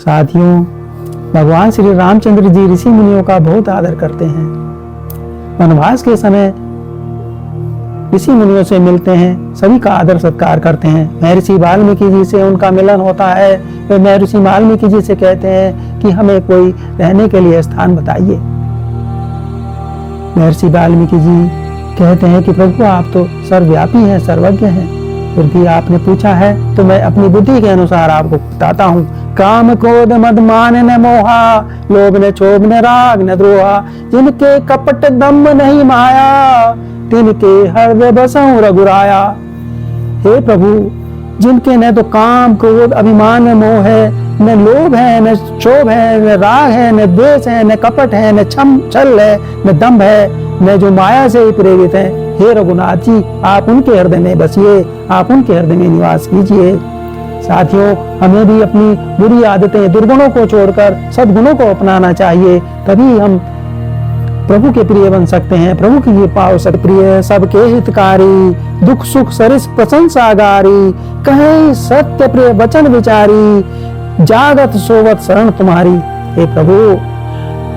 साथियों, भगवान श्री रामचंद्र जी ऋषि मुनियों का बहुत आदर करते हैं। वनवास के समय ऋषि मुनियों से मिलते हैं, सभी का आदर सत्कार करते हैं। महर्षि वाल्मीकि जी से उनका मिलन होता है। वे महर्षि वाल्मीकि जी से कहते हैं कि हमें कोई रहने के लिए स्थान बताइए। महर्षि वाल्मीकि जी कहते हैं कि प्रभु, आप तो सर्वव्यापी हैं, सर्वज्ञ हैं, फिर भी आपने पूछा है तो मैं अपनी बुद्धि के अनुसार आपको बताता हूँ। काम क्रोध मद मान न मोहा, लोभ न क्षोभ न राग न द्रोहा, जिनके कपट दम्भ नहीं माया, तिनके हृदय बसहु रघुराया। हे प्रभु, जिनके न तो काम क्रोध अभिमान न मोह है, न लोभ है, न क्षोभ है, न राग है, न द्वेष है, न कपट है, न छल है, न दम्भ है, न जो माया से ही प्रेरित है, हे रघुनाथ जी, आप उनके हृदय में बसिए, आप उनके हृदय में निवास कीजिए। साथियों, हमें भी अपनी बुरी आदतें, दुर्गुणों को छोड़कर सद्गुणों को अपनाना चाहिए, तभी हम प्रभु के प्रिय बन सकते हैं। प्रभु की कृपा हो सकती प्रिय सबके हितकारी, दुख सुख सरिस प्रशंसागारी, कहीं सत्य प्रिय वचन विचारी, जागत सोवत शरण तुम्हारी। हे प्रभु,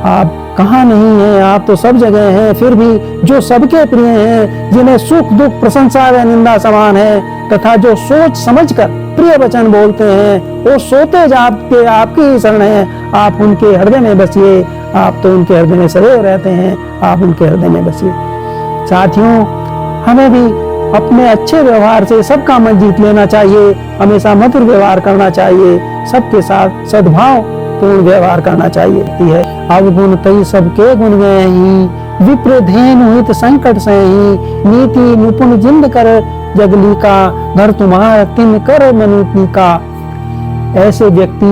आप कहाँ नहीं हैं, आप तो सब जगह हैं, फिर भी जो सबके प्रिय हैं, जिन्हें सुख दुख प्रशंसा व निंदा समान है, तथा जो सोच समझकर प्रिय वचन बोलते हैं, वो सोते जागते आपकी ही शरण है। आप उनके हृदय में बसिए, आप तो उनके हृदय में सदैव रहते हैं, आप उनके हृदय में बसिए। साथियों, हमें भी अपने अच्छे व्यवहार से सबका मन जीत लेना चाहिए, हमेशा मधुर व्यवहार करना चाहिए, सबके साथ सद्भाव पूर्ण व्यवहार करना चाहिए। अवगुण तई सबके गुण गए ही, विप्र धेनु हित संकट सही, नीति निपुण जिंद कर जगली का, घर तुम्हारा तिन कर मनुष्य का। ऐसे व्यक्ति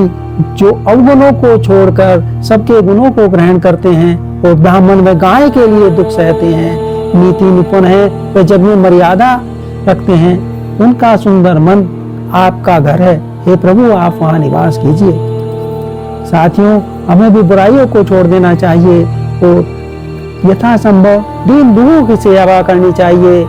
जो अवगुणों को छोड़कर सबके गुणों को ग्रहण करते हैं, वो ब्राह्मण व गाय के लिए दुख सहते हैं, नीति निपुण है, वे जग में मर्यादा रखते हैं, उनका सुंदर मन आपका घर है। हे प्रभु, आप वहाँ निवास कीजिए। साथियों, हमें भी बुराइयों को छोड़ देना चाहिए और यथासंभव दीन दुखों की सेवा करनी चाहिए,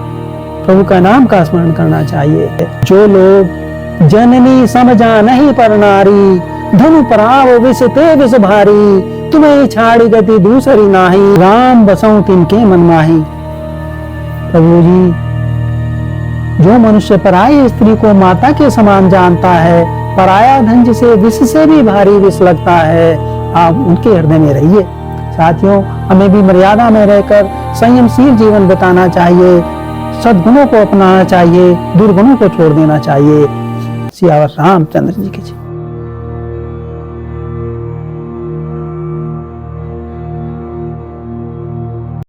प्रभु का नाम का स्मरण करना चाहिए। जो लोग जननी समझा नहीं पर नारी, धनु पराव विष ते विष भारी, तुम्हें छाड़ी गति दूसरी नाही, राम बसऊं तिनके मन माही। प्रभु जी, जो मनुष्य पराई स्त्री को माता के समान जानता है, पराया धन जिसे विष से भी भारी विष लगता है, आप उनके हृदय में रहिए। साथियों, हमें भी मर्यादा में रहकर संयमशील जीवन बिताना चाहिए, सद्गुणों को अपनाना चाहिए, दुर्गुणों को छोड़ देना चाहिए। सियावर रामचंद्र जी की जय।